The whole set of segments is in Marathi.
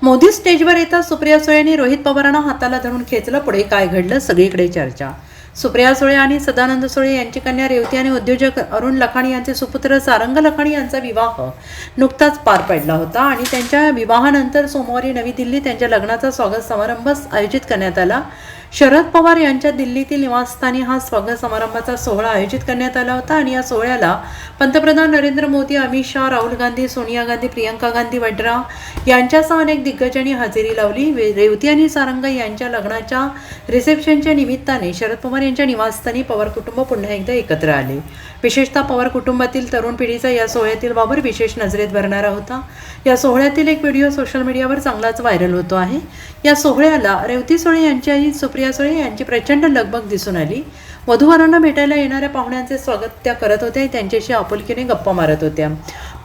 मोदी स्टेजवर येताच सुप्रिया सुळे यांनी रोहित पवारांना हाताला धरून खेचलं. पुढे काय घडलं, सगळीकडे चर्चा. सुप्रिया सुळे आणि सदानंद सुळे यांची कन्या रेवती आणि उद्योजक अरुण लखानी यांचे सुपुत्र सारंग लखानी यांचा विवाह नुकताच पार पडला होता आणि त्यांच्या विवाहानंतर सोमवारी नवी दिल्लीत त्यांच्या लग्नाचा स्वागत समारंभ आयोजित करण्यात आला. शरद पवार यांच्या दिल्लीतील निवासस्थानी हा स्वागत समारंभाचा सोहळा आयोजित करण्यात आला होता आणि या सोहळ्याला पंतप्रधान नरेंद्र मोदी, अमित शाह, राहुल गांधी, सोनिया गांधी, प्रियंका गांधी वड्रा यांच्यासह अनेक दिग्गजांनी हजेरी लावली. रेवती आणि सारंग यांच्या लग्नाच्या रिसेप्शनच्या निमित्ताने शरद पवार यांच्या निवासस्थानी पवार कुटुंब पुन्हा एकदा एकत्र आले. विशेषतः पवार कुटुंबातील तरुण पिढीचा या सोहळ्यातील वावर विशेष नजरेत भरणारा होता. या सोहळ्यातील एक व्हिडिओ सोशल मीडियावर चांगलाच व्हायरल होतो आहे. या सोहळ्याला रेवती सुळे यांची आई सुप्रिया सुळे यांची प्रचंड लगबग दिसून आली. वधूवरांना भेटायला येणाऱ्या पाहुण्यांचे स्वागत त्या करत होत्या, त्यांच्याशी आपुलकीने गप्पा मारत होत्या.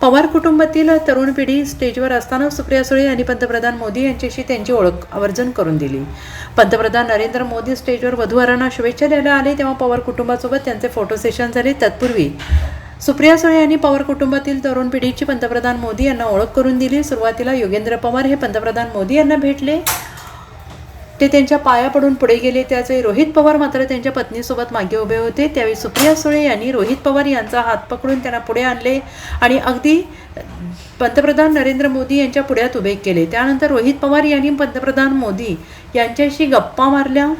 पवार कुटुंबातील तरुण पिढी स्टेजवर असताना सुप्रिया सुळे यांनी पंतप्रधान मोदी यांच्याशी त्यांची ओळख आवर्जून करून दिली. पंतप्रधान नरेंद्र मोदी स्टेजवर वधूवरांना शुभेच्छा द्यायला आले तेव्हा पवार कुटुंबासोबत त्यांचे फोटो सेशन झाले. तत्पूर्वी सुप्रिया सुळे यांनी पवार कुटुंबातील तरुण पिढीची पंतप्रधान मोदी यांना ओळख करून दिली. सुरुवातीला योगेंद्र पवार हे पंतप्रधान मोदी यांना भेटले, ते त्यांच्या पाया पडून पुढे गेले. त्याचवेळी रोहित पवार मात्र त्यांच्या पत्नीसोबत मागे उभे होते. त्यावेळी सुप्रिया सुळे यांनी रोहित पवार यांचा हात पकडून त्यांना पुढे आणले आणि अगदी पंतप्रधान नरेंद्र मोदी यांच्या पुढ्यात उभे केले. त्यानंतर रोहित पवार यांनी पंतप्रधान मोदी यांच्याशी गप्पा मारल्या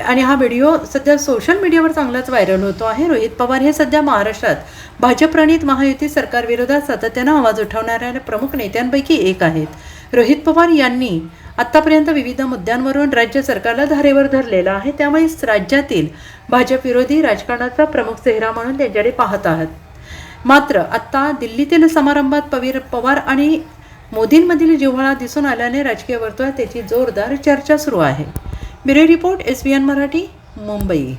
आणि हा व्हिडिओ सध्या सोशल मीडियावर चांगलाच व्हायरल होतो आहे. रोहित पवार हे सध्या महाराष्ट्रात भाजप-प्रणीत महायुती सरकारविरोधात सातत्यानं आवाज उठवणाऱ्या प्रमुख नेत्यांपैकी एक आहेत. रोहित पवार यांनी आत्तापर्यंत विविध मुद्द्यांवरून राज्य सरकारला धारेवर धरलेलं आहे. त्यामुळे राज्यातील भाजप विरोधी राजकारणाचा प्रमुख चेहरा म्हणून त्यांच्याकडे पाहत आहात. मात्र आत्ता दिल्लीतील समारंभात पवार आणि मोदींमधील जिव्हाळा दिसून आल्याने राजकीय वर्तुळात त्याची जोरदार चर्चा सुरू आहे. Bureau report, SBN Marathi, Mumbai.